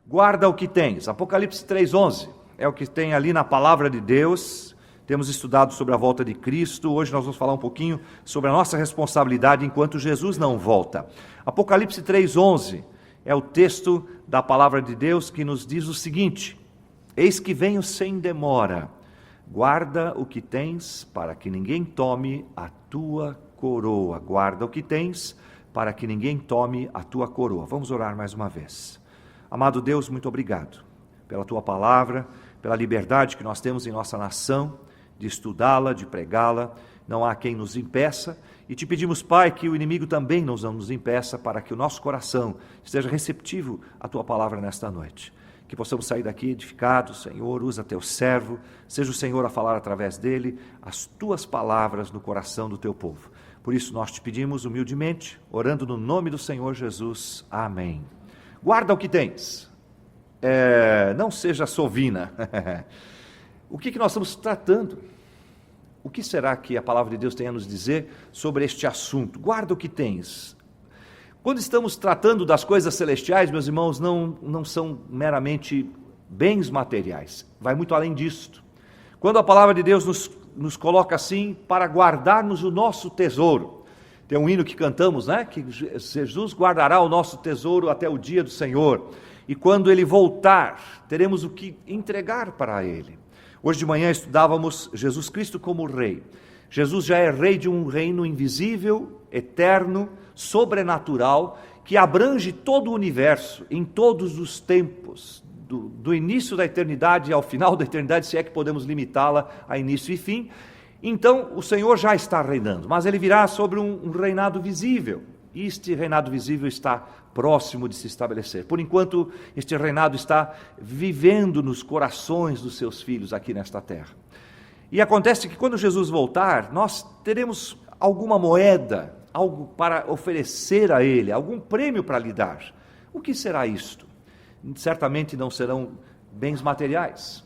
Guarda o que tens. Apocalipse 3:11 é o que tem ali na palavra de Deus. Temos estudado sobre a volta de Cristo. Hoje nós vamos falar um pouquinho sobre a nossa responsabilidade enquanto Jesus não volta. Apocalipse 3:11 é o texto da palavra de Deus que nos diz o seguinte: eis que venho sem demora, guarda o que tens para que ninguém tome a tua coroa. Guarda o que tens para que ninguém tome a tua coroa. Vamos orar mais uma vez. Amado Deus, muito obrigado pela tua palavra, pela liberdade que nós temos em nossa nação de estudá-la, de pregá-la. Não há quem nos impeça, e te pedimos, Pai, que o inimigo também não nos impeça, para que o nosso coração esteja receptivo à tua palavra nesta noite. Que possamos sair daqui edificados. Senhor, usa teu servo, seja o Senhor a falar através dele as tuas palavras no coração do teu povo. Por isso nós te pedimos humildemente, orando no nome do Senhor Jesus. Amém. Guarda o que tens, não seja sovina. O que nós estamos tratando? O que será que a palavra de Deus tem a nos dizer sobre este assunto? Guarda o que tens. Quando estamos tratando das coisas celestiais, meus irmãos, não são meramente bens materiais, vai muito além disto. Quando a palavra de Deus nos coloca assim, para guardarmos o nosso tesouro. Tem um hino que cantamos, né? Que Jesus guardará o nosso tesouro até o dia do Senhor. E quando Ele voltar, teremos o que entregar para Ele. Hoje de manhã estudávamos Jesus Cristo como Rei. Jesus já é Rei de um reino invisível, eterno, sobrenatural, que abrange todo o universo, em todos os tempos, do início da eternidade ao final da eternidade, se é que podemos limitá-la a início e fim. Então, o Senhor já está reinando, mas Ele virá sobre um reinado visível, e este reinado visível está próximo de se estabelecer. Por enquanto, este reinado está vivendo nos corações dos seus filhos aqui nesta terra. E acontece que quando Jesus voltar, nós teremos alguma moeda, algo para oferecer a Ele, algum prêmio para lhe dar. O que será isto? Certamente não serão bens materiais,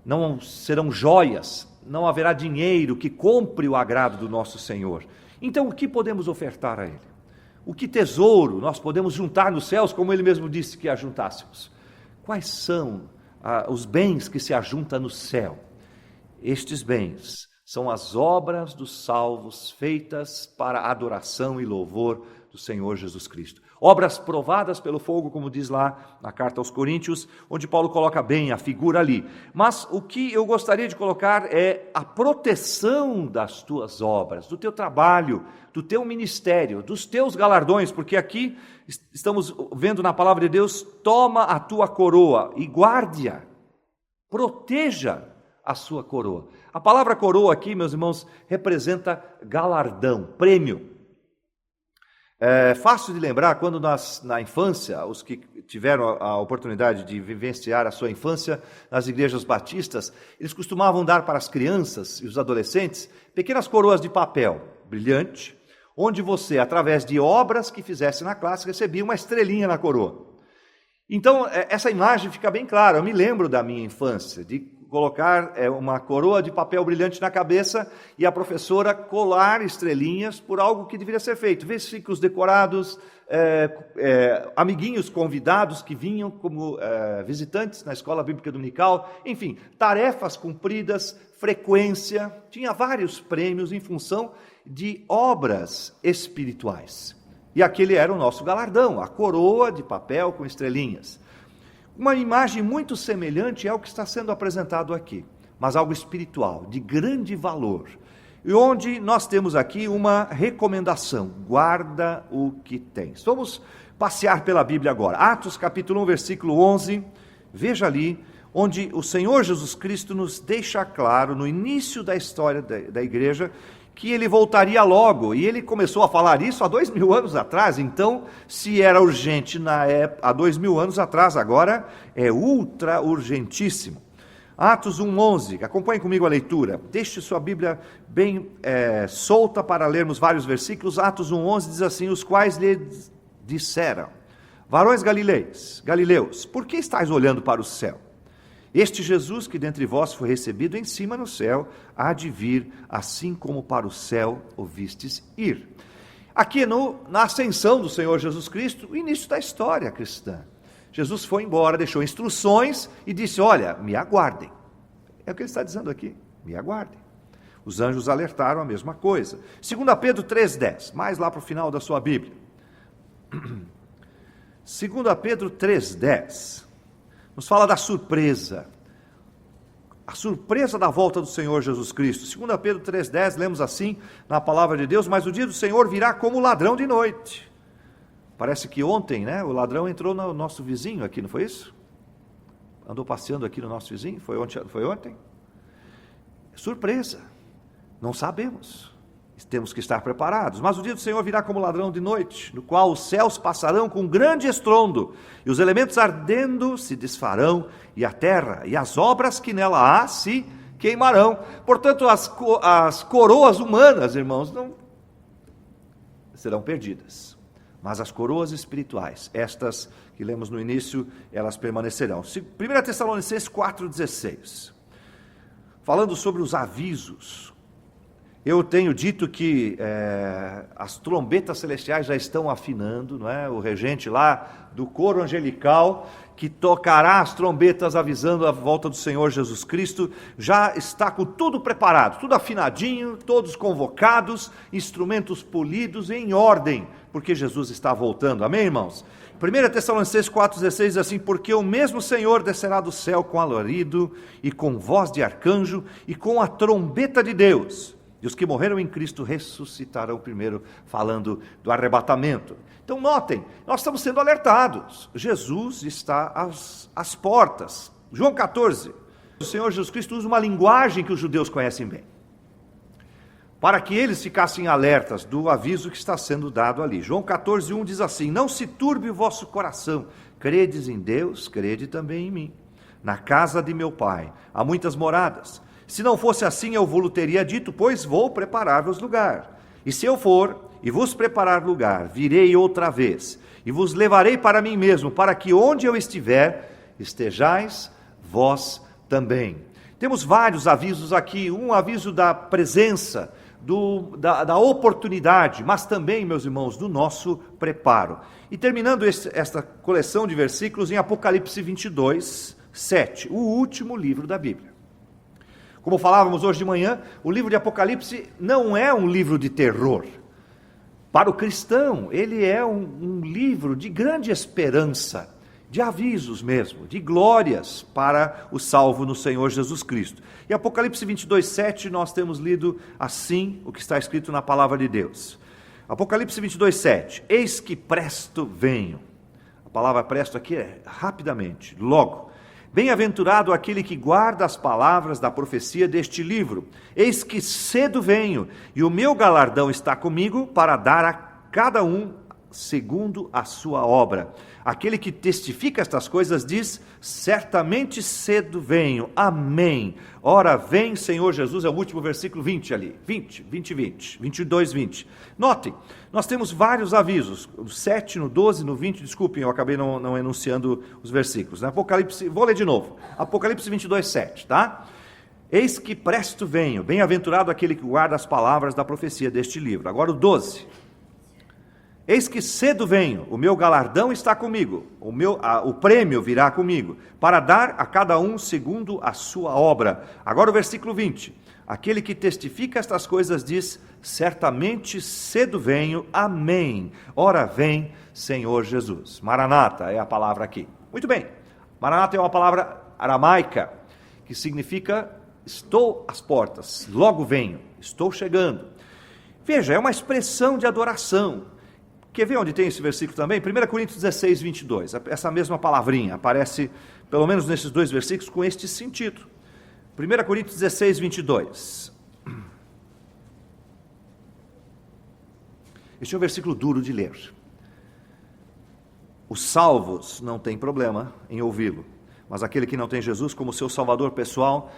não serão joias, não haverá dinheiro que compre o agrado do nosso Senhor. Então, o que podemos ofertar a Ele? O que tesouro nós podemos juntar nos céus, como Ele mesmo disse que ajuntássemos? Quais são os bens que se ajuntam no céu? Estes bens são as obras dos salvos feitas para adoração e louvor do Senhor Jesus Cristo. Obras provadas pelo fogo, como diz lá na carta aos Coríntios, onde Paulo coloca bem a figura ali. Mas o que eu gostaria de colocar é a proteção das tuas obras, do teu trabalho, do teu ministério, dos teus galardões, porque aqui estamos vendo na palavra de Deus: toma a tua coroa e guarde-a, proteja a sua coroa. A palavra coroa aqui, meus irmãos, representa galardão, prêmio. É fácil de lembrar quando na infância, os que tiveram a oportunidade de vivenciar a sua infância nas igrejas batistas, eles costumavam dar para as crianças e os adolescentes pequenas coroas de papel brilhante, onde você, através de obras que fizesse na classe, recebia uma estrelinha na coroa. Então, essa imagem fica bem clara. Eu me lembro da minha infância, de colocar uma coroa de papel brilhante na cabeça e a professora colar estrelinhas por algo que deveria ser feito. Versículos decorados, amiguinhos convidados que vinham como visitantes na escola bíblica dominical, enfim, tarefas cumpridas, frequência. Tinha vários prêmios em função de obras espirituais. E aquele era o nosso galardão, a coroa de papel com estrelinhas. Uma imagem muito semelhante é o que está sendo apresentado aqui, mas algo espiritual, de grande valor. E onde nós temos aqui uma recomendação: guarda o que tens. Vamos passear pela Bíblia agora. Atos capítulo 1, versículo 11, veja ali, onde o Senhor Jesus Cristo nos deixa claro, no início da história da igreja, que Ele voltaria logo, e Ele começou a falar isso há 2000 anos atrás. Então, se era urgente há 2000 anos atrás, agora é ultra urgentíssimo. Atos 1:11, acompanhe comigo a leitura, deixe sua Bíblia bem solta para lermos vários versículos. Atos 1:11 diz assim: os quais lhe disseram: varões galileus, por que estáis olhando para o céu? Este Jesus que dentre vós foi recebido em cima no céu, há de vir, assim como para o céu o vistes ir. Aqui na ascensão do Senhor Jesus Cristo, o início da história cristã. Jesus foi embora, deixou instruções e disse: olha, me aguardem. É o que ele está dizendo aqui, me aguardem. Os anjos alertaram a mesma coisa. 2 Pedro 3,10, mais lá para o final da sua Bíblia. 2 Pedro 3,10, nos fala da surpresa. A surpresa da volta do Senhor Jesus Cristo. 2 Pedro 3,10, lemos assim na palavra de Deus: mas o dia do Senhor virá como ladrão de noite. Parece que ontem, né, o ladrão entrou no nosso vizinho aqui, não foi isso? Andou passeando aqui no nosso vizinho, foi ontem? Surpresa, não sabemos, temos que estar preparados. Mas o dia do Senhor virá como ladrão de noite, no qual os céus passarão com grande estrondo, e os elementos ardendo se desfarão, e a terra e as obras que nela há se queimarão. Portanto, as coroas humanas, irmãos, não serão perdidas, mas as coroas espirituais, estas que lemos no início, elas permanecerão. 1 Tessalonicenses 4,16, falando sobre os avisos. Eu tenho dito que as trombetas celestiais já estão afinando, não é? O regente lá do coro angelical, que tocará as trombetas avisando a volta do Senhor Jesus Cristo, já está com tudo preparado, tudo afinadinho, todos convocados, instrumentos polidos em ordem, porque Jesus está voltando. Amém, irmãos? 1 Tessalonicenses 4,16 diz assim: porque o mesmo Senhor descerá do céu com alarido, e com voz de arcanjo, e com a trombeta de Deus, e os que morreram em Cristo ressuscitarão primeiro, falando do arrebatamento. Então notem, nós estamos sendo alertados, Jesus está às portas. João 14, o Senhor Jesus Cristo usa uma linguagem que os judeus conhecem bem, para que eles ficassem alertas do aviso que está sendo dado ali. João 14:1 diz assim: não se turbe o vosso coração, credes em Deus, crede também em mim. Na casa de meu Pai há muitas moradas. Se não fosse assim, eu vos teria dito, pois vou preparar-vos lugar. E se eu for e vos preparar lugar, virei outra vez, e vos levarei para mim mesmo, para que onde eu estiver, estejais vós também. Temos vários avisos aqui, um aviso da presença, da oportunidade, mas também, meus irmãos, do nosso preparo. E terminando esta coleção de versículos em Apocalipse 22:7, o último livro da Bíblia. Como falávamos hoje de manhã, o livro de Apocalipse não é um livro de terror. Para o cristão, ele é um livro de grande esperança, de avisos mesmo, de glórias para o salvo no Senhor Jesus Cristo. E Apocalipse 22:7, nós temos lido assim o que está escrito na palavra de Deus. Apocalipse 22:7, eis que presto venho. A palavra presto aqui é rapidamente, logo. Bem-aventurado aquele que guarda as palavras da profecia deste livro. Eis que cedo venho, e o meu galardão está comigo para dar a cada um segundo a sua obra. Aquele que testifica estas coisas diz: certamente cedo venho. Amém. Ora vem, Senhor Jesus. É o último versículo 20 ali. 22:20. Notem, nós temos vários avisos. No 7, no 12, no 20, desculpem, eu acabei não enunciando os versículos. Apocalipse, vou ler de novo. Apocalipse 22:7, tá? Eis que presto venho. Bem-aventurado aquele que guarda as palavras da profecia deste livro. Agora o 12. Eis que cedo venho, o meu galardão está comigo, o prêmio virá comigo, para dar a cada um segundo a sua obra. Agora o versículo 20, aquele que testifica estas coisas diz: certamente cedo venho, amém. Ora vem, Senhor Jesus. Maranata é a palavra aqui. Muito bem, Maranata é uma palavra aramaica, que significa estou às portas, logo venho, estou chegando. Veja, é uma expressão de adoração. Quer ver onde tem esse versículo também? 1 Coríntios 16:22, essa mesma palavrinha aparece, pelo menos nesses dois versículos, com este sentido. 1 Coríntios 16:22. Este é um versículo duro de ler. Os salvos não têm problema em ouvi-lo, mas aquele que não tem Jesus como seu salvador pessoal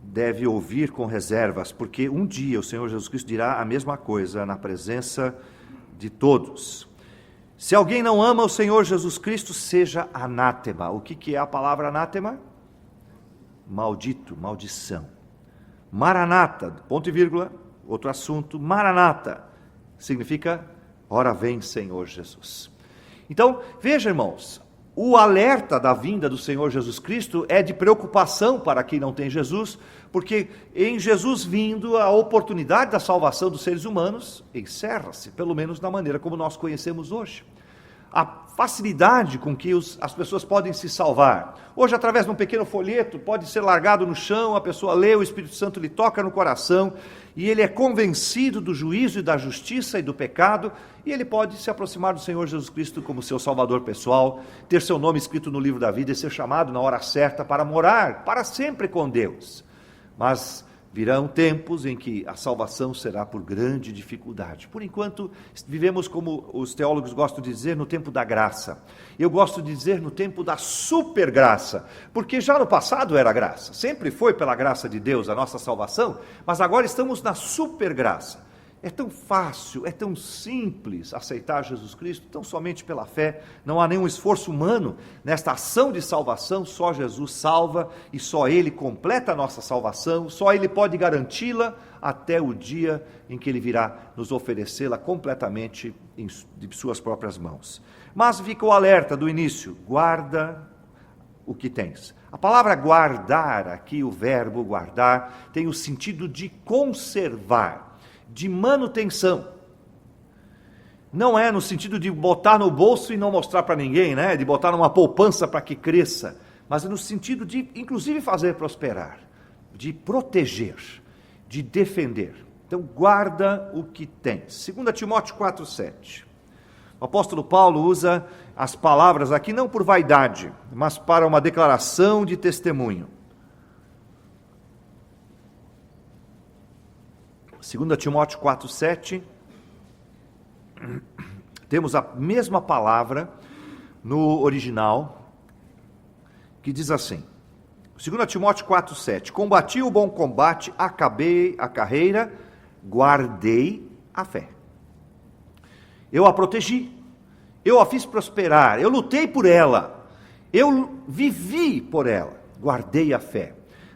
deve ouvir com reservas, porque um dia o Senhor Jesus Cristo dirá a mesma coisa na presença de todos. Se alguém não ama o Senhor Jesus Cristo, seja anátema. O que é a palavra anátema? Maldito, maldição. Maranata, ponto e vírgula, outro assunto, Maranata, significa, ora vem Senhor Jesus. Então, veja, irmãos, O alerta da vinda do Senhor Jesus Cristo é de preocupação para quem não tem Jesus, porque em Jesus vindo, a oportunidade da salvação dos seres humanos encerra-se, pelo menos da maneira como nós conhecemos hoje. A facilidade com que as pessoas podem se salvar. Hoje, através de um pequeno folheto, pode ser largado no chão, a pessoa lê, o Espírito Santo lhe toca no coração, e ele é convencido do juízo e da justiça e do pecado, e ele pode se aproximar do Senhor Jesus Cristo como seu Salvador pessoal, ter seu nome escrito no livro da vida e ser chamado na hora certa para morar para sempre com Deus. Mas virão tempos em que a salvação será por grande dificuldade. Por enquanto, vivemos, como os teólogos gostam de dizer, no tempo da graça. Eu gosto de dizer no tempo da supergraça, porque já no passado era graça. Sempre foi pela graça de Deus a nossa salvação, mas agora estamos na supergraça. É tão fácil, é tão simples aceitar Jesus Cristo, tão somente pela fé. Não há nenhum esforço humano nesta ação de salvação, só Jesus salva e só Ele completa a nossa salvação, só Ele pode garanti-la até o dia em que Ele virá nos oferecê-la completamente de suas próprias mãos. Mas fica o alerta do início: guarda o que tens. A palavra guardar, aqui o verbo guardar, tem o sentido de conservar, de manutenção. Não é no sentido de botar no bolso e não mostrar para ninguém, né? De botar numa poupança para que cresça, mas é no sentido de, inclusive, fazer prosperar, de proteger, de defender. Então, guarda o que tens. 2 Timóteo 4,7. O apóstolo Paulo usa as palavras aqui não por vaidade, mas para uma declaração de testemunho. 2 Timóteo 4,7, temos a mesma palavra no original, que diz assim, 2 Timóteo 4,7, combati o bom combate, acabei a carreira, guardei a fé. Eu a protegi, eu a fiz prosperar, eu lutei por ela, eu vivi por ela, guardei a fé.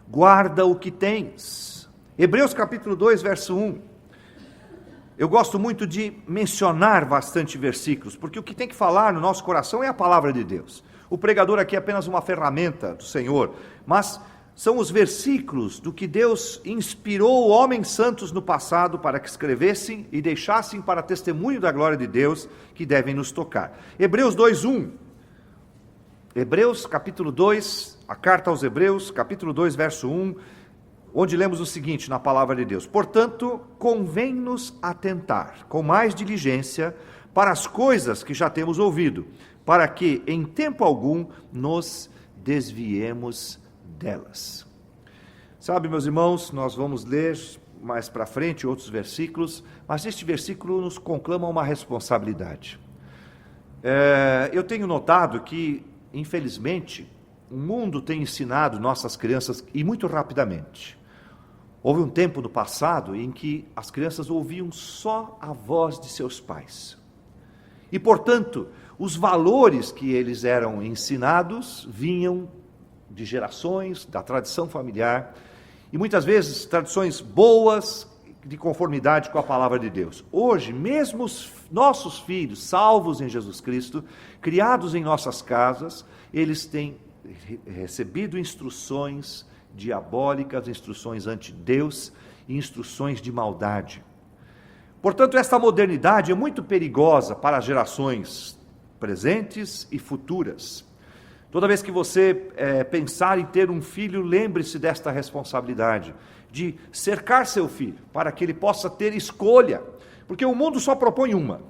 Guarda o que tens. Hebreus capítulo 2, verso 1. Eu gosto muito de mencionar bastante versículos, porque o que tem que falar no nosso coração é a palavra de Deus. O pregador aqui é apenas uma ferramenta do Senhor, mas são os versículos do que Deus inspirou homens santos no passado para que escrevessem e deixassem para testemunho da glória de Deus que devem nos tocar. Hebreus 2:1. Hebreus capítulo 2, a carta aos Hebreus, capítulo 2, verso 1, onde lemos o seguinte na palavra de Deus: portanto, convém-nos atentar com mais diligência para as coisas que já temos ouvido, para que em tempo algum nos desviemos delas. Sabe, meus irmãos, nós vamos ler mais para frente outros versículos, mas este versículo nos conclama uma responsabilidade. Eu tenho notado que, infelizmente, o mundo tem ensinado nossas crianças, e muito rapidamente. Houve um tempo no passado em que as crianças ouviam só a voz de seus pais. E, portanto, os valores que eles eram ensinados vinham de gerações, da tradição familiar, e muitas vezes tradições boas, de conformidade com a palavra de Deus. Hoje, mesmo os nossos filhos, salvos em Jesus Cristo, criados em nossas casas, eles têm recebido instruções diabólicas, instruções anti-Deus e instruções de maldade. Portanto, esta modernidade é muito perigosa para as gerações presentes e futuras. Toda vez que você pensar em ter um filho, lembre-se desta responsabilidade, de cercar seu filho, para que ele possa ter escolha, porque o mundo só propõe uma.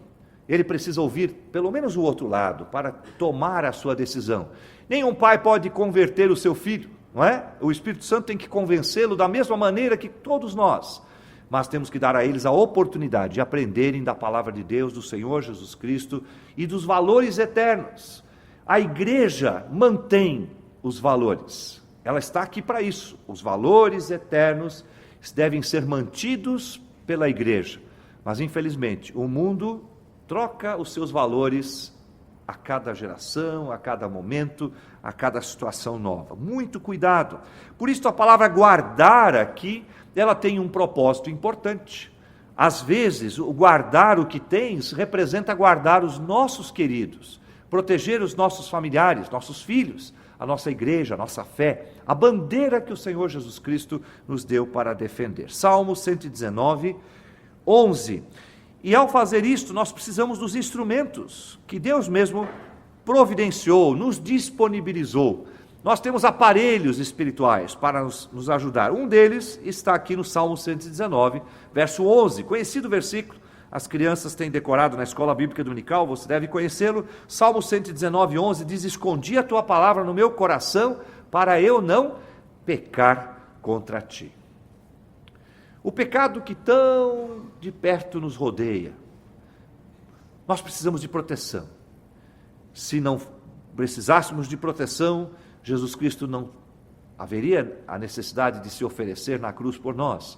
Ele precisa ouvir pelo menos o outro lado, para tomar a sua decisão. Nenhum pai pode converter o seu filho, não é? O Espírito Santo tem que convencê-lo da mesma maneira que todos nós, mas temos que dar a eles a oportunidade de aprenderem da palavra de Deus, do Senhor Jesus Cristo e dos valores eternos. A igreja mantém os valores, ela está aqui para isso. Os valores eternos devem ser mantidos pela igreja, mas infelizmente o mundo troca os seus valores a cada geração, a cada momento, a cada situação nova. Muito cuidado. Por isso a palavra guardar aqui, ela tem um propósito importante. Às vezes, o guardar o que tens representa guardar os nossos queridos, proteger os nossos familiares, nossos filhos, a nossa igreja, a nossa fé, a bandeira que o Senhor Jesus Cristo nos deu para defender. Salmo 119, 11. E ao fazer isto, nós precisamos dos instrumentos que Deus mesmo providenciou, nos disponibilizou. Nós temos aparelhos espirituais para nos ajudar. Um deles está aqui no Salmo 119, verso 11, conhecido versículo. As crianças têm decorado na escola bíblica dominical, você deve conhecê-lo. Salmo 119, 11 diz: escondi a tua palavra no meu coração, para eu não pecar contra ti. O pecado que tão de perto nos rodeia, nós precisamos de proteção. Se não precisássemos de proteção, Jesus Cristo não haveria a necessidade de se oferecer na cruz por nós.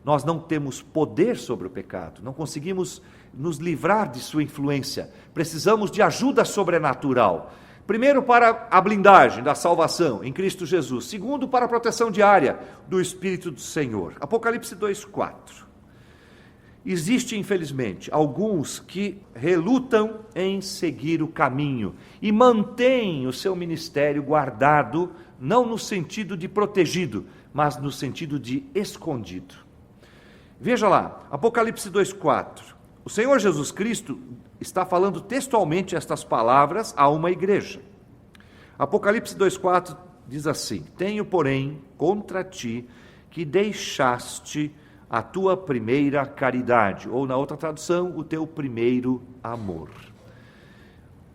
Nós não temos poder sobre o pecado, não conseguimos nos livrar de sua influência, precisamos de ajuda sobrenatural. Primeiro, para a blindagem da salvação em Cristo Jesus. Segundo, para a proteção diária do Espírito do Senhor. Apocalipse 2,4. Existe, infelizmente, alguns que relutam em seguir o caminho e mantêm o seu ministério guardado, não no sentido de protegido, mas no sentido de escondido. Veja lá, Apocalipse 2,4. O Senhor Jesus Cristo está falando textualmente estas palavras a uma igreja. Apocalipse 2,4 diz assim: tenho, porém, contra ti que deixaste a tua primeira caridade, ou na outra tradução, o teu primeiro amor.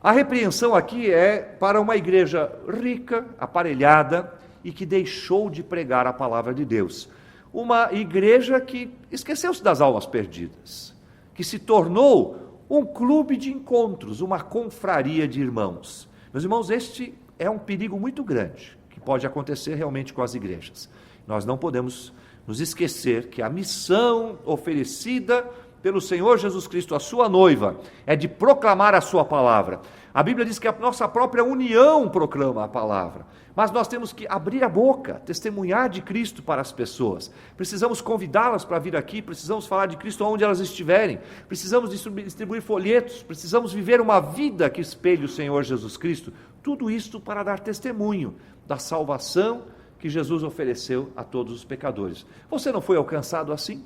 A repreensão aqui é para uma igreja rica, aparelhada, e que deixou de pregar a palavra de Deus. Uma igreja que esqueceu-se das almas perdidas, que se tornou um clube de encontros, uma confraria de irmãos. Meus irmãos, este é um perigo muito grande, que pode acontecer realmente com as igrejas. Nós não podemos nos esquecer que a missão oferecida pelo Senhor Jesus Cristo, a sua noiva, é de proclamar a sua palavra. A Bíblia diz que a nossa própria união proclama a palavra, mas nós temos que abrir a boca, testemunhar de Cristo para as pessoas. Precisamos convidá-las para vir aqui, precisamos falar de Cristo onde elas estiverem, precisamos distribuir folhetos, precisamos viver uma vida que espelhe o Senhor Jesus Cristo. Tudo isto para dar testemunho da salvação que Jesus ofereceu a todos os pecadores. Você não foi alcançado assim?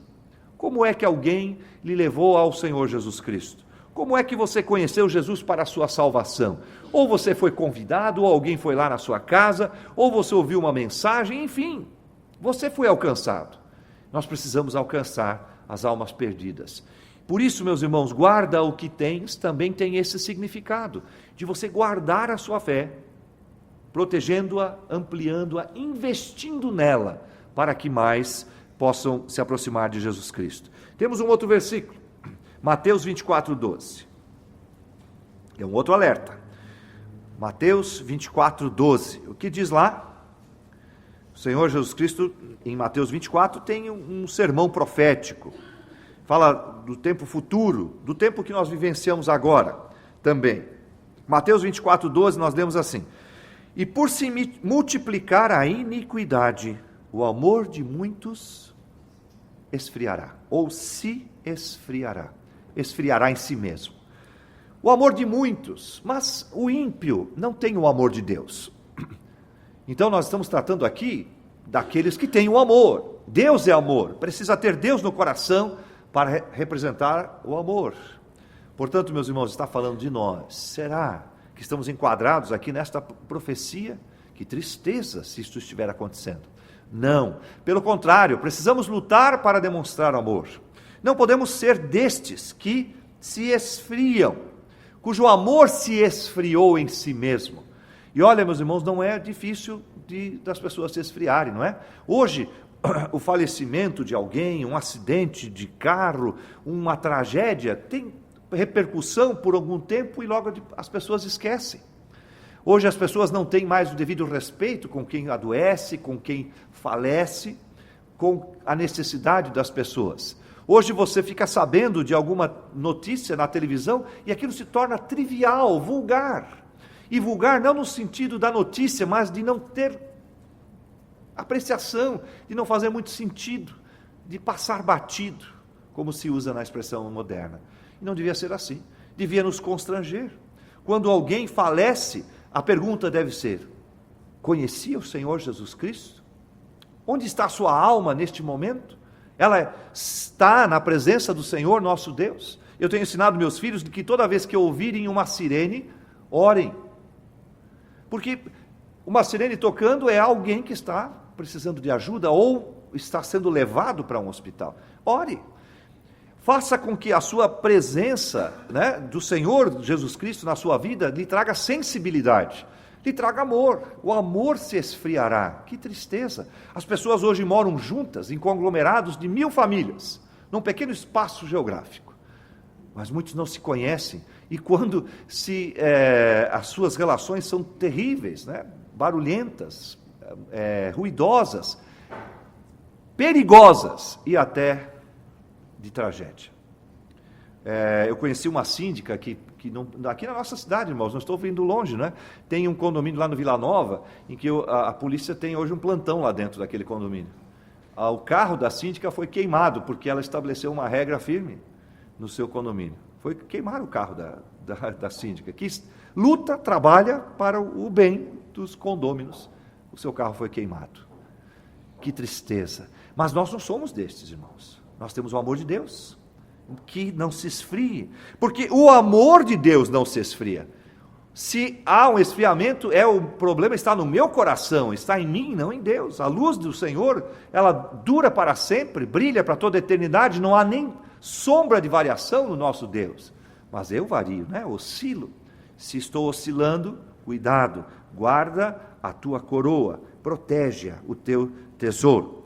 Como é que alguém lhe levou ao Senhor Jesus Cristo? Como é que você conheceu Jesus para a sua salvação? Ou você foi convidado, ou alguém foi lá na sua casa, ou você ouviu uma mensagem, enfim, você foi alcançado. Nós precisamos alcançar as almas perdidas. Por isso, meus irmãos, guarda o que tens, também tem esse significado, de você guardar a sua fé, protegendo-a, ampliando-a, investindo nela, para que mais possam se aproximar de Jesus Cristo. Temos um outro versículo, Mateus 24, 12. É um outro alerta. Mateus 24, 12. O que diz lá? O Senhor Jesus Cristo, em Mateus 24, tem um sermão profético. Fala do tempo futuro, do tempo que nós vivenciamos agora também. Mateus 24, 12, nós lemos assim: e por se multiplicar a iniquidade, o amor de muitos esfriará, ou se esfriará, esfriará em si mesmo. O amor de muitos, mas o ímpio não tem o amor de Deus. Então nós estamos tratando aqui daqueles que têm o amor. Deus é amor, precisa ter Deus no coração para representar o amor. Portanto, meus irmãos, está falando de nós. Será que estamos enquadrados aqui nesta profecia? Que tristeza se isto estiver acontecendo. Não, pelo contrário, precisamos lutar para demonstrar amor. Não podemos ser destes que se esfriam, cujo amor se esfriou em si mesmo. E olha, meus irmãos, não é difícil das pessoas se esfriarem, não é? Hoje, o falecimento de alguém, um acidente de carro, uma tragédia, tem repercussão por algum tempo e logo as pessoas esquecem. Hoje as pessoas não têm mais o devido respeito com quem adoece, com quem falece, com a necessidade das pessoas. Hoje você fica sabendo de alguma notícia na televisão e aquilo se torna trivial, vulgar. E vulgar não no sentido da notícia, mas de não ter apreciação, de não fazer muito sentido, de passar batido, como se usa na expressão moderna. E não devia ser assim, devia nos constranger. Quando alguém falece, a pergunta deve ser: conhecia o Senhor Jesus Cristo? Onde está a sua alma neste momento? Ela está na presença do Senhor nosso Deus? Eu tenho ensinado meus filhos de que toda vez que ouvirem uma sirene, orem. Porque uma sirene tocando é alguém que está precisando de ajuda ou está sendo levado para um hospital. Ore. Faça com que a sua presença, do Senhor Jesus Cristo na sua vida lhe traga sensibilidade, lhe traga amor. O amor se esfriará. Que tristeza! As pessoas hoje moram juntas em conglomerados de 1000 famílias, num pequeno espaço geográfico. Mas muitos não se conhecem, e quando as suas relações são terríveis, barulhentas, ruidosas, perigosas e até de tragédia. Eu conheci uma síndica aqui na nossa cidade, irmãos, não estou vindo longe, tem um condomínio lá no Vila Nova, em que a polícia tem hoje um plantão lá dentro daquele condomínio. O carro da síndica foi queimado, porque ela estabeleceu uma regra firme no seu condomínio. Foi queimar o carro da síndica, que luta, trabalha para o bem dos condôminos. O seu carro foi queimado. Que tristeza! Mas nós não somos destes, irmãos. Nós temos o amor de Deus, que não se esfrie, porque o amor de Deus não se esfria. Se há um esfriamento, o problema está no meu coração, está em mim, não em Deus. A luz do Senhor, ela dura para sempre, brilha para toda a eternidade, não há nem sombra de variação no nosso Deus. Mas eu vario, oscilo. Se estou oscilando, cuidado, guarda a tua coroa, protege o teu tesouro.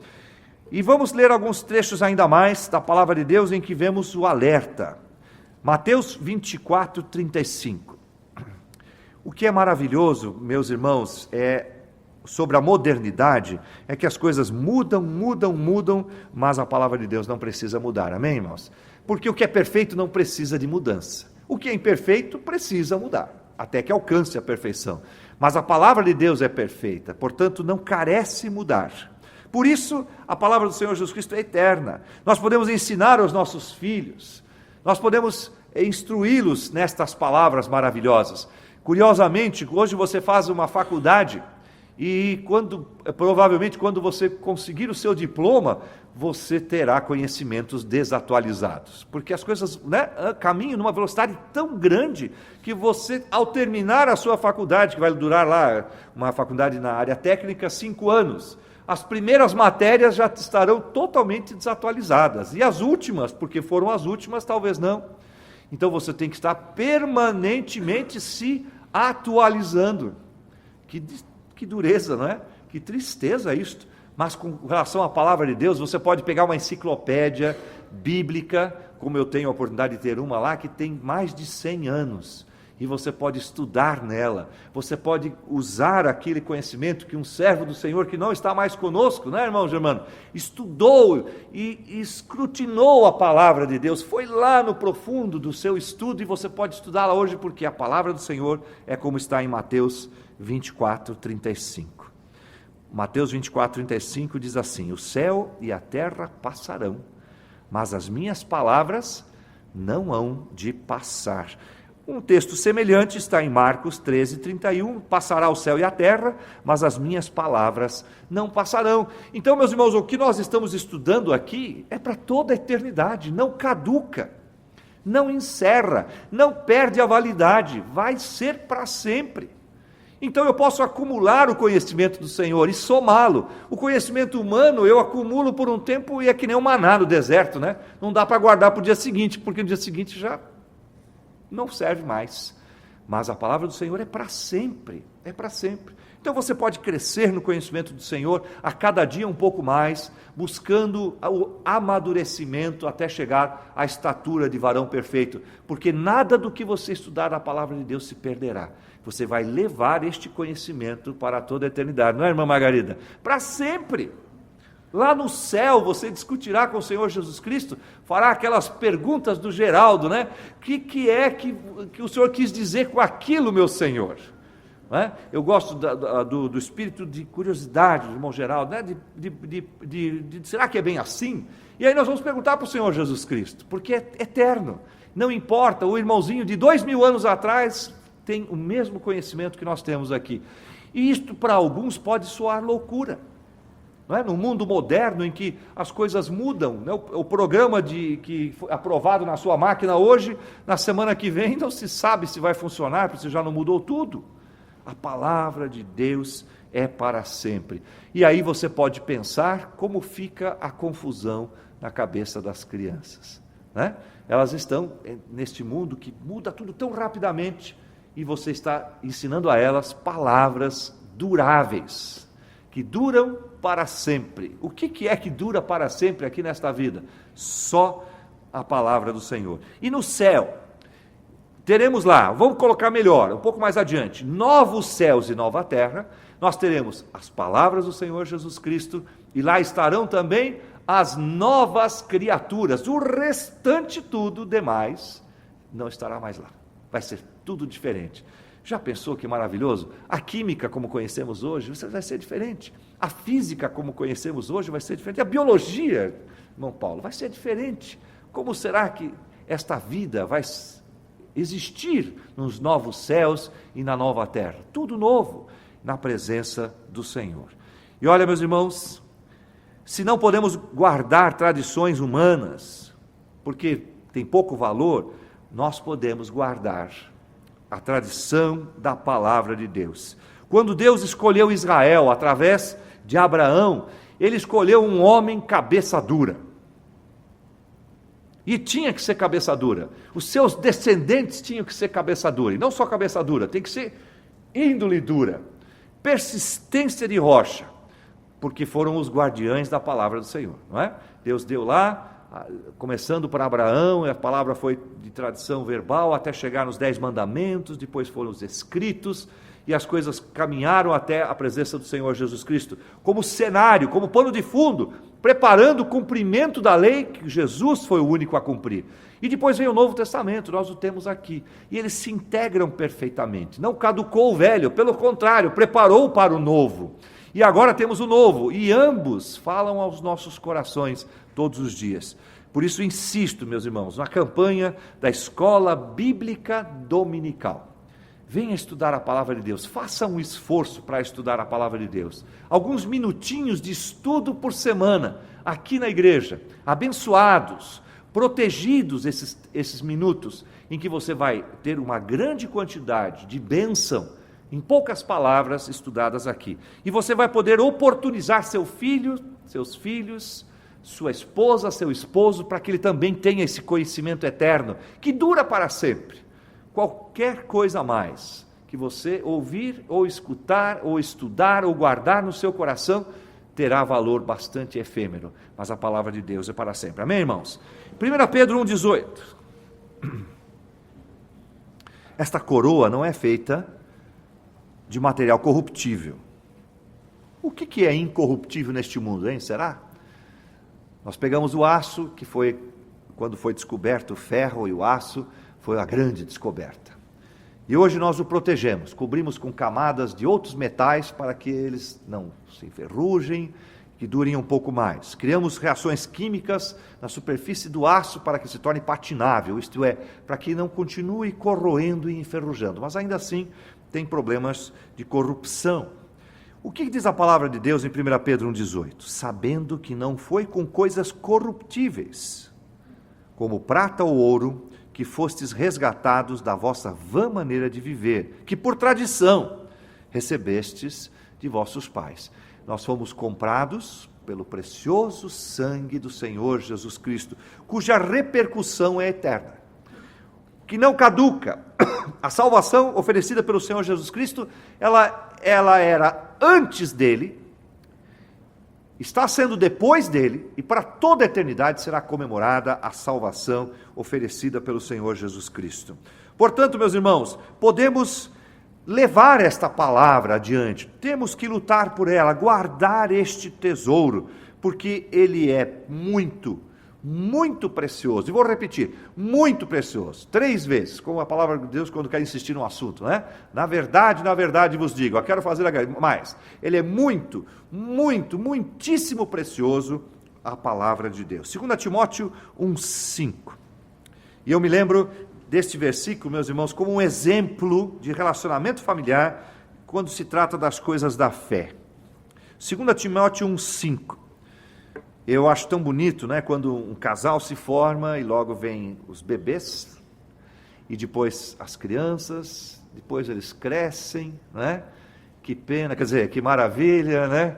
E vamos ler alguns trechos ainda mais da palavra de Deus em que vemos o alerta. Mateus 24, 35. O que é maravilhoso, meus irmãos, sobre a modernidade, é que as coisas mudam, mas a palavra de Deus não precisa mudar, amém, irmãos? Porque o que é perfeito não precisa de mudança. O que é imperfeito precisa mudar, até que alcance a perfeição. Mas a palavra de Deus é perfeita, portanto não carece mudar. Por isso, a palavra do Senhor Jesus Cristo é eterna. Nós podemos ensinar aos nossos filhos, nós podemos instruí-los nestas palavras maravilhosas. Curiosamente, hoje você faz uma faculdade e provavelmente quando você conseguir o seu diploma, você terá conhecimentos desatualizados. Porque as coisas caminham numa velocidade tão grande que você, ao terminar a sua faculdade, que vai durar lá, uma faculdade na área técnica, 5 anos, as primeiras matérias já estarão totalmente desatualizadas. E as últimas, porque foram as últimas, talvez não. Então você tem que estar permanentemente se atualizando. Que dureza, não é? Que tristeza isto. Mas com relação à palavra de Deus, você pode pegar uma enciclopédia bíblica, como eu tenho a oportunidade de ter uma lá, que tem mais de 100 anos. E você pode estudar nela, você pode usar aquele conhecimento que um servo do Senhor que não está mais conosco, irmão Germano, estudou e escrutinou a palavra de Deus, foi lá no profundo do seu estudo e você pode estudá-la hoje porque a palavra do Senhor é como está em Mateus 24, 35. Mateus 24, 35 diz assim: o céu e a terra passarão, mas as minhas palavras não hão de passar. Um texto semelhante está em Marcos 13, 31, passará o céu e a terra, mas as minhas palavras não passarão. Então, meus irmãos, o que nós estamos estudando aqui é para toda a eternidade, não caduca, não encerra, não perde a validade, vai ser para sempre. Então eu posso acumular o conhecimento do Senhor e somá-lo. O conhecimento humano eu acumulo por um tempo e é que nem um maná no deserto, Não dá para guardar para o dia seguinte, porque no dia seguinte já não serve mais. Mas a palavra do Senhor é para sempre, é para sempre. Então você pode crescer no conhecimento do Senhor a cada dia um pouco mais, buscando o amadurecimento até chegar à estatura de varão perfeito, porque nada do que você estudar na palavra de Deus se perderá. Você vai levar este conhecimento para toda a eternidade, não é, irmã Margarida? Para sempre. Lá no céu você discutirá com o Senhor Jesus Cristo, fará aquelas perguntas do Geraldo, O que é que o Senhor quis dizer com aquilo, meu Senhor? Eu gosto do espírito de curiosidade do irmão Geraldo, será que é bem assim? E aí nós vamos perguntar para o Senhor Jesus Cristo, porque é eterno, não importa, o irmãozinho de 2000 anos atrás tem o mesmo conhecimento que nós temos aqui. E isto para alguns pode soar loucura. Não é? No mundo moderno em que as coisas mudam, né? O programa que foi aprovado na sua máquina hoje, na semana que vem não se sabe se vai funcionar, porque já não mudou tudo. A palavra de Deus é para sempre. E aí você pode pensar como fica a confusão na cabeça das crianças, né? Elas estão neste mundo que muda tudo tão rapidamente e você está ensinando a elas palavras duráveis, que duram para sempre. O que é que dura para sempre aqui nesta vida? Só a palavra do Senhor. E no céu, teremos lá, vamos colocar melhor, um pouco mais adiante, novos céus e nova terra. Nós teremos as palavras do Senhor Jesus Cristo e lá estarão também as novas criaturas. O restante tudo demais não estará mais lá. Vai ser tudo diferente. Já pensou que maravilhoso? A química como conhecemos hoje vai ser diferente. A física como conhecemos hoje vai ser diferente. A biologia, irmão Paulo, vai ser diferente. Como será que esta vida vai existir nos novos céus e na nova terra? Tudo novo na presença do Senhor. E olha, meus irmãos, se não podemos guardar tradições humanas, porque tem pouco valor, nós podemos guardar a tradição da palavra de Deus. Quando Deus escolheu Israel através de Abraão, ele escolheu um homem cabeça dura. E tinha que ser cabeça dura. Os seus descendentes tinham que ser cabeça dura. E não só cabeça dura, tem que ser índole dura, persistência de rocha, porque foram os guardiães da palavra do Senhor, não é? Deus deu lá, começando por Abraão, a palavra foi de tradição verbal até chegar nos 10 mandamentos, depois foram os escritos, e as coisas caminharam até a presença do Senhor Jesus Cristo, como cenário, como pano de fundo, preparando o cumprimento da lei, que Jesus foi o único a cumprir. E depois vem o Novo Testamento, nós o temos aqui, e eles se integram perfeitamente, não caducou o velho, pelo contrário, preparou para o novo. E agora temos o novo, e ambos falam aos nossos corações todos os dias. Por isso insisto, meus irmãos, na campanha da Escola Bíblica Dominical. Venha estudar a palavra de Deus, faça um esforço para estudar a palavra de Deus. Alguns minutinhos de estudo por semana, aqui na igreja, abençoados, protegidos esses minutos, em que você vai ter uma grande quantidade de bênção, em poucas palavras estudadas aqui. E você vai poder oportunizar seu filho, seus filhos, sua esposa, seu esposo, para que ele também tenha esse conhecimento eterno, que dura para sempre. Qualquer coisa a mais que você ouvir, ou escutar, ou estudar, ou guardar no seu coração, terá valor bastante efêmero, mas a palavra de Deus é para sempre. Amém, irmãos? 1 Pedro 1,18. Esta coroa não é feita de material corruptível. O que é incorruptível neste mundo, hein? Será? Nós pegamos o aço, que foi, quando foi descoberto o ferro e o aço, foi a grande descoberta. E hoje nós o protegemos, cobrimos com camadas de outros metais para que eles não se enferrujem, que durem um pouco mais. Criamos reações químicas na superfície do aço para que se torne patinável, isto é, para que não continue corroendo e enferrujando. Mas ainda assim tem problemas de corrupção. O que diz a palavra de Deus em 1 Pedro 1,18? Sabendo que não foi com coisas corruptíveis, como prata ou ouro, que fostes resgatados da vossa vã maneira de viver, que por tradição recebestes de vossos pais. Nós fomos comprados pelo precioso sangue do Senhor Jesus Cristo, cuja repercussão é eterna, que não caduca. A salvação oferecida pelo Senhor Jesus Cristo, ela era antes dele, está sendo depois dele, e para toda a eternidade será comemorada a salvação oferecida pelo Senhor Jesus Cristo. Portanto, meus irmãos, podemos levar esta palavra adiante, temos que lutar por ela, guardar este tesouro, porque ele é muito, muito precioso. E vou repetir, muito precioso, 3 vezes, como a palavra de Deus quando quer insistir no assunto, né? Na verdade vos digo, eu quero fazer mais. Ele é muito, muito, muitíssimo precioso, a palavra de Deus. 2 Timóteo 1,5. E eu me lembro deste versículo, meus irmãos, como um exemplo de relacionamento familiar quando se trata das coisas da fé. 2 Timóteo 1,5. Eu acho tão bonito, né, quando um casal se forma e logo vem os bebês, e depois as crianças, depois eles crescem, né? Que pena, quer dizer, que maravilha, né?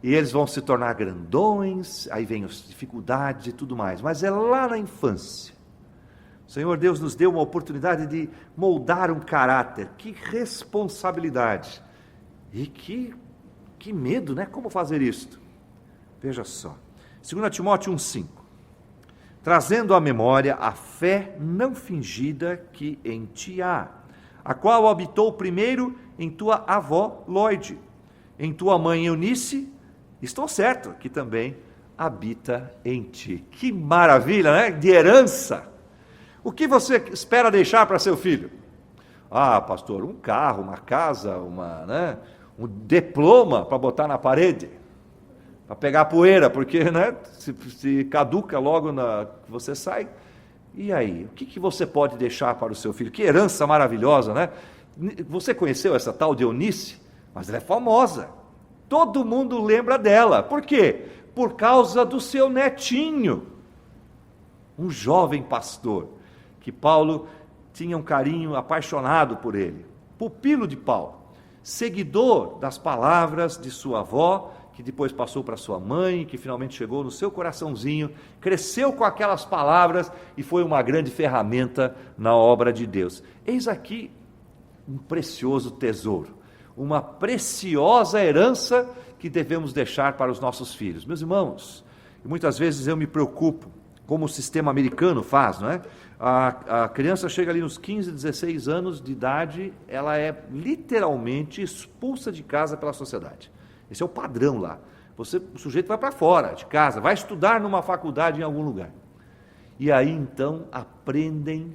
E eles vão se tornar grandões, aí vem as dificuldades e tudo mais, mas é lá na infância. O Senhor Deus nos deu uma oportunidade de moldar um caráter, que responsabilidade, e que medo, né? Como fazer isto? Veja só, 2 Timóteo 1,5, trazendo à memória a fé não fingida que em ti há, a qual habitou primeiro em tua avó Loide, em tua mãe Eunice, estou certo que também habita em ti. Que maravilha, né? De herança. O que você espera deixar para seu filho? Ah, pastor, um carro, uma casa, um diploma para botar na parede, para pegar poeira, porque, né, se caduca logo que você sai. E aí, o que você pode deixar para o seu filho? Que herança maravilhosa, né? Você conheceu essa tal de Eunice? Mas ela é famosa. Todo mundo lembra dela. Por quê? Por causa do seu netinho, um jovem pastor, que Paulo tinha um carinho apaixonado por ele. Pupilo de Paulo, seguidor das palavras de sua avó, que depois passou para sua mãe, que finalmente chegou no seu coraçãozinho, cresceu com aquelas palavras e foi uma grande ferramenta na obra de Deus. Eis aqui um precioso tesouro, uma preciosa herança que devemos deixar para os nossos filhos. Meus irmãos, muitas vezes eu me preocupo, como o sistema americano faz, não é? A criança chega ali nos 15, 16 anos de idade, ela é literalmente expulsa de casa pela sociedade. Esse é o padrão lá. O sujeito vai para fora de casa, vai estudar numa faculdade em algum lugar. E aí então aprendem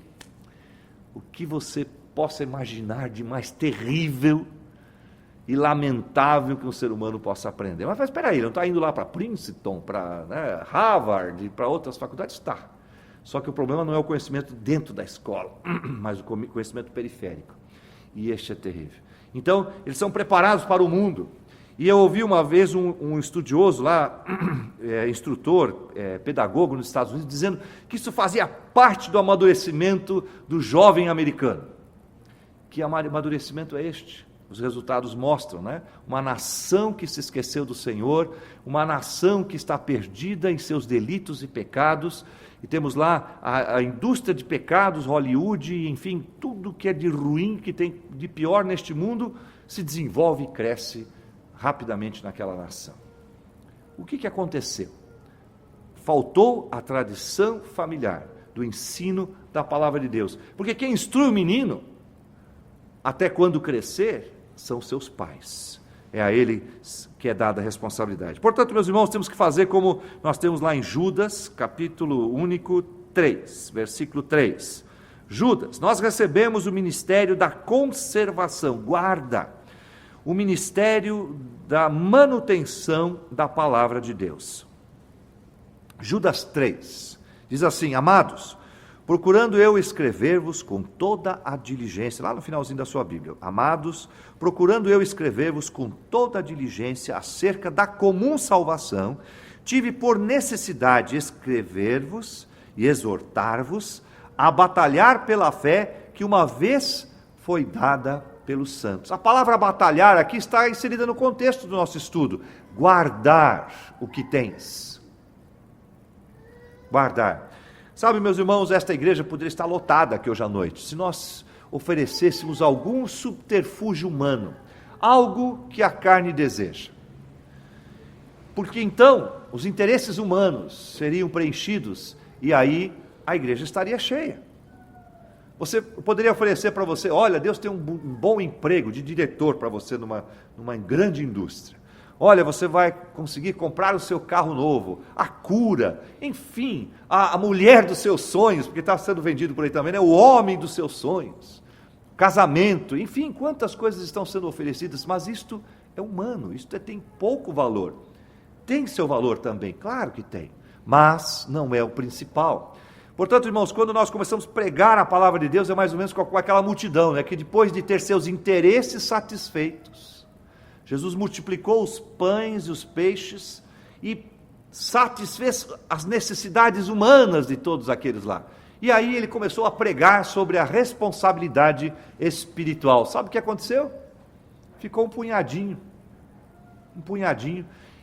o que você possa imaginar de mais terrível e lamentável que um ser humano possa aprender. Mas espera aí, ele não está indo lá para Princeton, para Harvard, para outras faculdades? Está. Só que o problema não é o conhecimento dentro da escola, mas o conhecimento periférico. E este é terrível. Então, eles são preparados para o mundo. E eu ouvi uma vez um estudioso lá, instrutor, pedagogo nos Estados Unidos, dizendo que isso fazia parte do amadurecimento do jovem americano. Que amadurecimento é este? Os resultados mostram, né? Uma nação que se esqueceu do Senhor, uma nação que está perdida em seus delitos e pecados, e temos lá a indústria de pecados, Hollywood, enfim, tudo que é de ruim, que tem de pior neste mundo, se desenvolve e cresce rapidamente naquela nação. O que aconteceu? Faltou a tradição familiar, do ensino da palavra de Deus, porque quem instrui o menino, até quando crescer, são seus pais. É a ele que é dada a responsabilidade. Portanto, meus irmãos, temos que fazer como nós temos lá em Judas, capítulo único 3, versículo 3. Judas, nós recebemos o ministério da conservação, guarda, o ministério da manutenção da palavra de Deus. Judas 3, diz assim: amados, procurando eu escrever-vos com toda a diligência, lá no finalzinho da sua Bíblia, amados, procurando eu escrever-vos com toda a diligência acerca da comum salvação, tive por necessidade escrever-vos e exortar-vos a batalhar pela fé que uma vez foi dada pelos santos. A palavra batalhar aqui está inserida no contexto do nosso estudo. Guardar o que tens. Guardar. Sabe, meus irmãos, esta igreja poderia estar lotada aqui hoje à noite, se nós oferecêssemos algum subterfúgio humano, algo que a carne deseja. Porque então, os interesses humanos seriam preenchidos e aí a igreja estaria cheia. Você poderia oferecer para você, olha, Deus tem um bom emprego de diretor para você numa grande indústria. Olha, você vai conseguir comprar o seu carro novo, a cura, enfim, a mulher dos seus sonhos, porque está sendo vendido por aí também, né? O homem dos seus sonhos, casamento, enfim, quantas coisas estão sendo oferecidas, mas isto é humano, isto tem pouco valor. Tem seu valor também, claro que tem, mas não é o principal. Portanto, irmãos, quando nós começamos a pregar a palavra de Deus, é mais ou menos com aquela multidão, né, que depois de ter seus interesses satisfeitos, Jesus multiplicou os pães e os peixes e satisfez as necessidades humanas de todos aqueles lá. E aí ele começou a pregar sobre a responsabilidade espiritual. Sabe o que aconteceu? Ficou um punhadinho.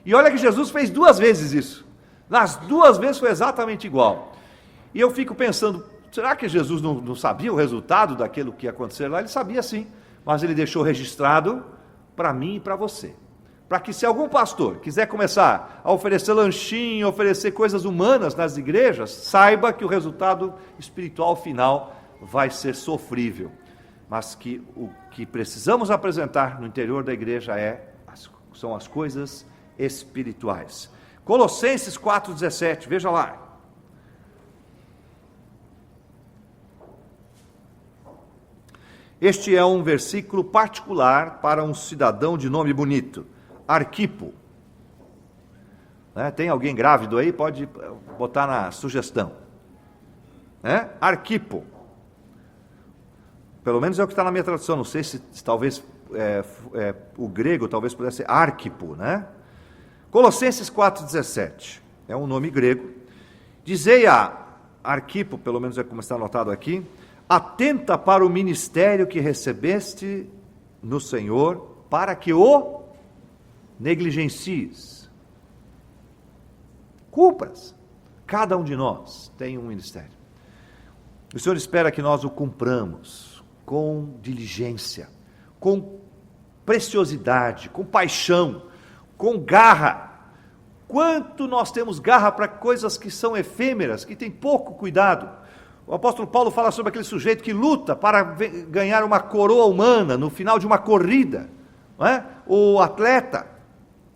E olha que Jesus fez 2 vezes isso. Nas 2 vezes foi exatamente igual. E eu fico pensando, será que Jesus não sabia o resultado daquilo que ia acontecer lá? Ele sabia sim, mas ele deixou registrado para mim e para você. Para que se algum pastor quiser começar a oferecer lanchinho, oferecer coisas humanas nas igrejas, saiba que o resultado espiritual final vai ser sofrível. Mas que o que precisamos apresentar no interior da igreja são as coisas espirituais. Colossenses 4,17, veja lá. Este é um versículo particular para um cidadão de nome bonito, Arquipo. Tem alguém grávido aí? Pode botar na sugestão. Arquipo. Pelo menos é o que está na minha tradução, não sei se talvez o grego talvez pudesse ser Arquipo, né? Colossenses 4,17, é um nome grego. Dizei a Arquipo, pelo menos é como está anotado aqui, atenta para o ministério que recebeste no Senhor, para que o negligencies. Cumpras. Cada um de nós tem um ministério. O Senhor espera que nós o cumpramos com diligência, com preciosidade, com paixão, com garra. Quanto nós temos garra para coisas que são efêmeras, que tem pouco cuidado. O apóstolo Paulo fala sobre aquele sujeito que luta para ganhar uma coroa humana no final de uma corrida. Não é? O atleta,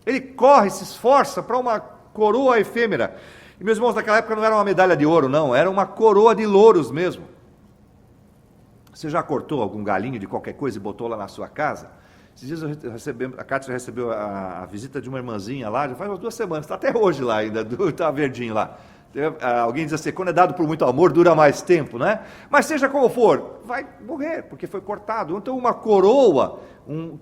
ele corre, se esforça para uma coroa efêmera. E meus irmãos, naquela época não era uma medalha de ouro, não, era uma coroa de louros mesmo. Você já cortou algum galinho de qualquer coisa e botou lá na sua casa? Esses dias a Cátia recebeu a visita de uma irmãzinha lá, já faz umas 2 semanas, está até hoje lá ainda, está verdinho lá. Alguém diz assim, quando é dado por muito amor, dura mais tempo, né? Mas seja como for, vai morrer, porque foi cortado. Então uma coroa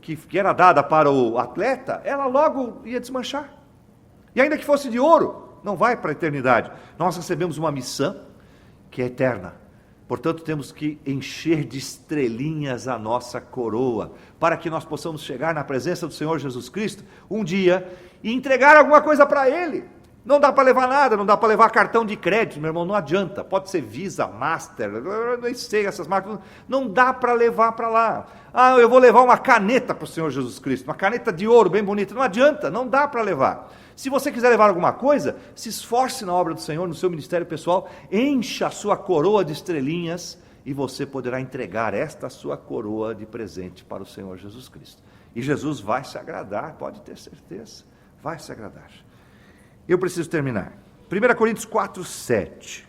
que era dada para o atleta, ela logo ia desmanchar. E ainda que fosse de ouro, não vai para a eternidade. Nós recebemos uma missão que é eterna. Portanto, temos que encher de estrelinhas a nossa coroa, para que nós possamos chegar na presença do Senhor Jesus Cristo um dia e entregar alguma coisa para Ele. Não dá para levar nada, não dá para levar cartão de crédito, meu irmão, não adianta. Pode ser Visa, Master, eu nem sei essas marcas, não dá para levar para lá. Eu vou levar uma caneta para o Senhor Jesus Cristo, uma caneta de ouro bem bonita, não adianta, não dá para levar. Se você quiser levar alguma coisa, se esforce na obra do Senhor, no seu ministério pessoal, encha a sua coroa de estrelinhas e você poderá entregar esta sua coroa de presente para o Senhor Jesus Cristo. E Jesus vai se agradar, pode ter certeza, vai se agradar. Eu preciso terminar. 1 Coríntios 4,7.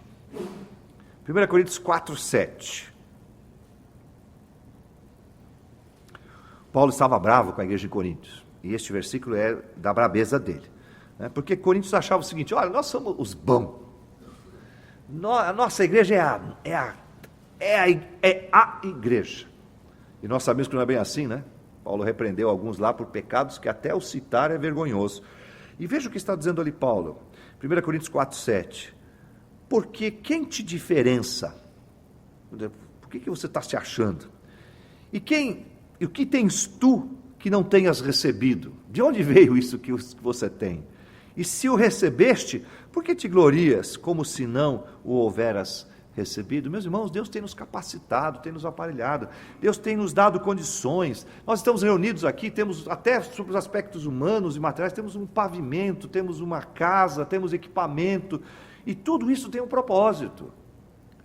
1 Coríntios 4,7. Paulo estava bravo com a igreja de Coríntios. E este versículo é da brabeza dele. Porque Coríntios achava o seguinte, olha, nós somos os bons. A nossa igreja é a igreja. E nós sabemos que não é bem assim, né? Paulo repreendeu alguns lá por pecados que até o citar é vergonhoso. E veja o que está dizendo ali Paulo, 1 Coríntios 4,7. Porque quem te diferença? Por que você está se achando? E o que tens tu que não tenhas recebido? De onde veio isso que você tem? E se o recebeste, por que te glorias como se não o houveras recebido? Meus irmãos, Deus tem nos capacitado, tem nos aparelhado, Deus tem nos dado condições. Nós estamos reunidos aqui, temos até sobre os aspectos humanos e materiais, temos um pavimento, temos uma casa, temos equipamento, e tudo isso tem um propósito,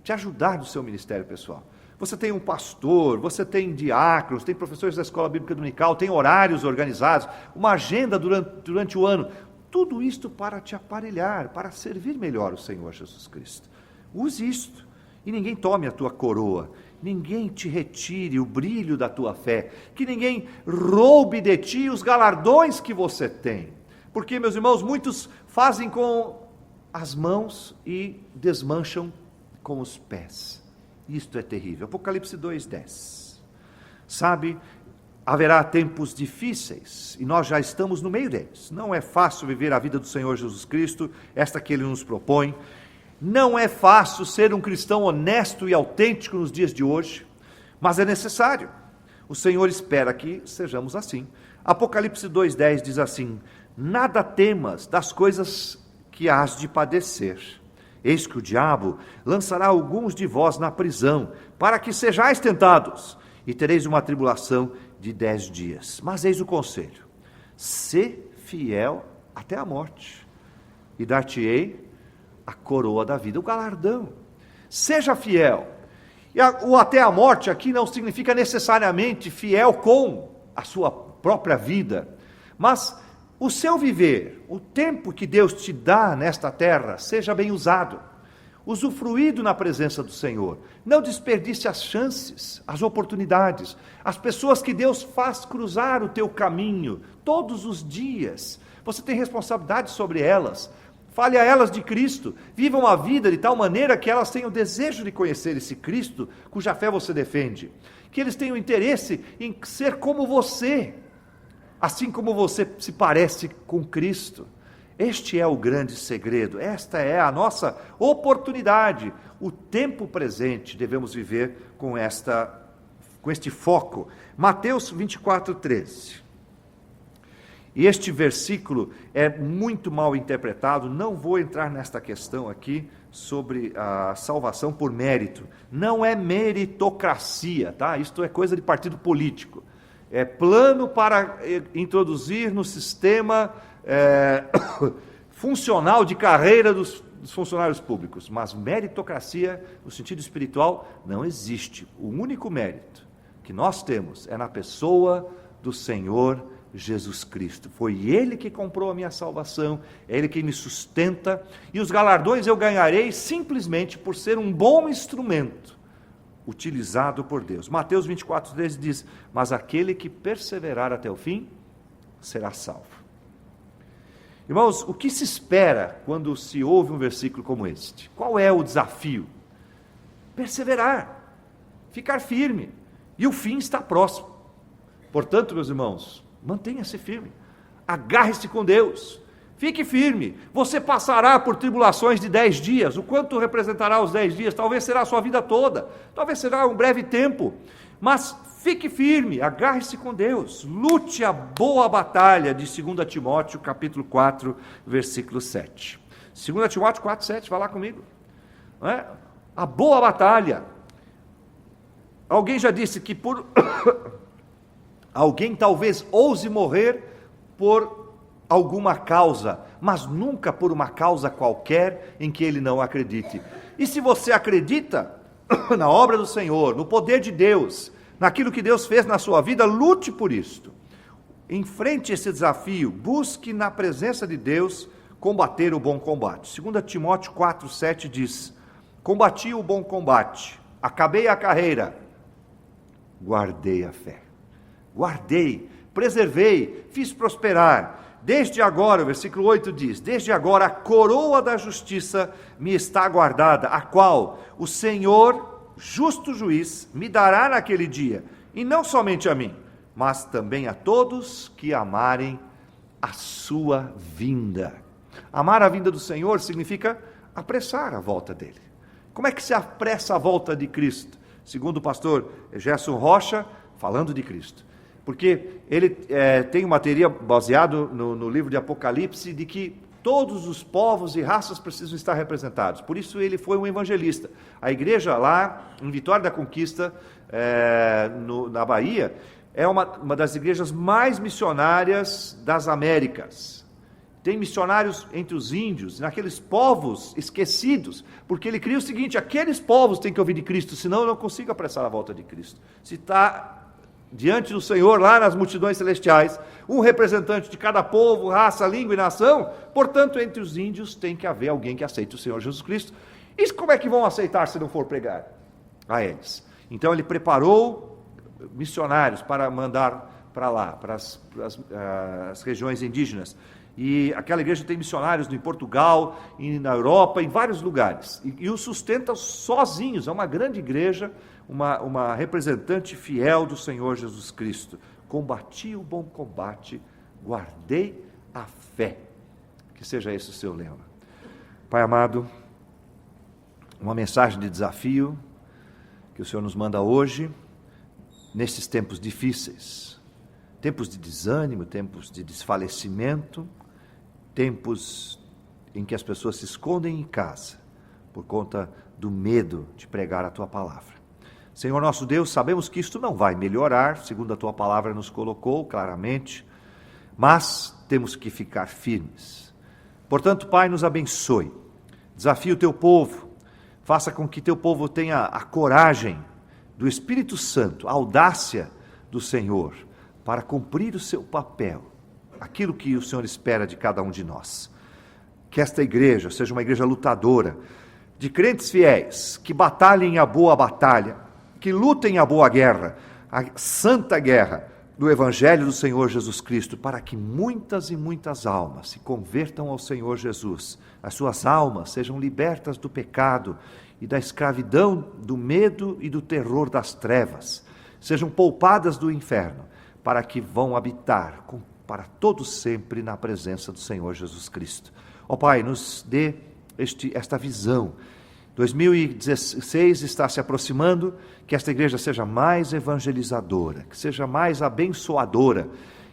te ajudar no seu ministério pessoal. Você tem um pastor, você tem diáconos, tem professores da Escola Bíblica Dominical, tem horários organizados, uma agenda durante o ano, tudo isto para te aparelhar, para servir melhor o Senhor Jesus Cristo. Use isto, e ninguém tome a tua coroa, ninguém te retire o brilho da tua fé, que ninguém roube de ti os galardões que você tem, porque, meus irmãos, muitos fazem com as mãos e desmancham com os pés. Isto é terrível. Apocalipse 2:10. Sabe, haverá tempos difíceis, e nós já estamos no meio deles. Não é fácil viver a vida do Senhor Jesus Cristo, esta que Ele nos propõe. Não é fácil ser um cristão honesto e autêntico nos dias de hoje, mas é necessário. O Senhor espera que sejamos assim. Apocalipse 2:10 diz assim: nada temas das coisas que hás de padecer. Eis que o diabo lançará alguns de vós na prisão, para que sejais tentados, e tereis uma tribulação de 10 dias. Mas eis o conselho: sê fiel até a morte, e dar-te-ei a coroa da vida, o galardão. Seja fiel. E o até a morte aqui não significa necessariamente fiel com a sua própria vida, mas o seu viver, o tempo que Deus te dá nesta terra, seja bem usado, usufruído na presença do Senhor. Não desperdice as chances, as oportunidades, as pessoas que Deus faz cruzar o teu caminho todos os dias. Você tem responsabilidade sobre elas. Fale a elas de Cristo, vivam a vida de tal maneira que elas tenham desejo de conhecer esse Cristo cuja fé você defende, que eles tenham interesse em ser como você, assim como você se parece com Cristo. Este é o grande segredo, esta é a nossa oportunidade. O tempo presente devemos viver com este foco. Mateus 24:13. E este versículo é muito mal interpretado. Não vou entrar nesta questão aqui sobre a salvação por mérito. Não é meritocracia, tá? Isto é coisa de partido político. É plano para introduzir no sistema funcional de carreira dos funcionários públicos. Mas meritocracia, no sentido espiritual, não existe. O único mérito que nós temos é na pessoa do Senhor Jesus Cristo. Foi Ele que comprou a minha salvação, é Ele que me sustenta, e os galardões eu ganharei simplesmente por ser um bom instrumento utilizado por Deus. Mateus 24:13 diz: mas aquele que perseverar até o fim será salvo. Irmãos, o que se espera quando se ouve um versículo como este? Qual é o desafio? Perseverar, ficar firme, e o fim está próximo. Portanto, meus irmãos, mantenha-se firme, agarre-se com Deus, fique firme. Você passará por tribulações de 10 dias, o quanto representará os 10 dias? Talvez será a sua vida toda, talvez será um breve tempo, mas fique firme, agarre-se com Deus, lute a boa batalha, de 2 Timóteo, capítulo 4, versículo 7. 2 Timóteo 4, 7, vai lá comigo. Não é? A boa batalha. Alguém já disse que alguém talvez ouse morrer por alguma causa, mas nunca por uma causa qualquer em que ele não acredite. E se você acredita na obra do Senhor, no poder de Deus, naquilo que Deus fez na sua vida, lute por isto. Enfrente esse desafio, busque na presença de Deus combater o bom combate. 2 Timóteo 4, 7 diz: combati o bom combate, acabei a carreira, guardei a fé. Guardei, preservei, fiz prosperar. Desde agora, o versículo 8 diz: desde agora a coroa da justiça me está guardada, a qual o Senhor, justo juiz, me dará naquele dia, e não somente a mim, mas também a todos que amarem a sua vinda. Amar a vinda do Senhor significa apressar a volta dele. Como é que se apressa a volta de Cristo? Segundo o pastor Gerson Rocha, falando de Cristo. Porque ele tem uma teoria baseado no livro de Apocalipse, de que todos os povos e raças precisam estar representados. Por isso ele foi um evangelista. A igreja lá, em Vitória da Conquista, na Bahia, é uma das igrejas mais missionárias das Américas. Tem missionários entre os índios, naqueles povos esquecidos, porque ele cria o seguinte: aqueles povos têm que ouvir de Cristo, senão eu não consigo apressar a volta de Cristo. Se está diante do Senhor, lá nas multidões celestiais, um representante de cada povo, raça, língua e nação, portanto, entre os índios tem que haver alguém que aceite o Senhor Jesus Cristo. E como é que vão aceitar se não for pregar a eles? Então ele preparou missionários para mandar para lá, para as regiões indígenas. E aquela igreja tem missionários em Portugal, na Europa, em vários lugares. E os sustenta sozinhos. É uma grande igreja, uma representante fiel do Senhor Jesus Cristo. Combati o bom combate, guardei a fé. Que seja esse o seu lema. Pai amado, uma mensagem de desafio que o Senhor nos manda hoje, nesses tempos difíceis. Tempos de desânimo, tempos de desfalecimento, tempos em que as pessoas se escondem em casa por conta do medo de pregar a Tua palavra. Senhor nosso Deus, sabemos que isto não vai melhorar, segundo a Tua palavra nos colocou claramente, mas temos que ficar firmes. Portanto, Pai, nos abençoe, desafie o Teu povo, faça com que Teu povo tenha a coragem do Espírito Santo, a audácia do Senhor, para cumprir o seu papel, aquilo que o Senhor espera de cada um de nós. Que esta igreja seja uma igreja lutadora, de crentes fiéis, que batalhem a boa batalha, que lutem a boa guerra, a santa guerra do Evangelho do Senhor Jesus Cristo, para que muitas e muitas almas se convertam ao Senhor Jesus, as suas almas sejam libertas do pecado e da escravidão, do medo e do terror das trevas, sejam poupadas do inferno, para que vão habitar para todos sempre na presença do Senhor Jesus Cristo. Ó Pai, nos dê esta visão. 2016 está se aproximando, que esta igreja seja mais evangelizadora, que seja mais abençoadora,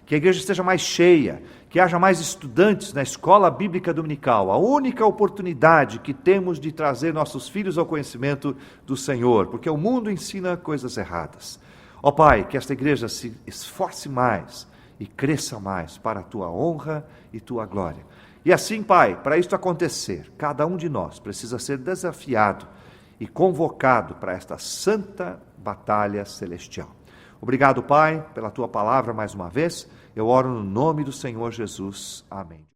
que a igreja esteja mais cheia, que haja mais estudantes na escola bíblica dominical, a única oportunidade que temos de trazer nossos filhos ao conhecimento do Senhor, porque o mundo ensina coisas erradas. Ó Pai, que esta igreja se esforce mais e cresça mais para a Tua honra e Tua glória. E assim, Pai, para isto acontecer, cada um de nós precisa ser desafiado e convocado para esta santa batalha celestial. Obrigado, Pai, pela Tua palavra mais uma vez. Eu oro no nome do Senhor Jesus. Amém.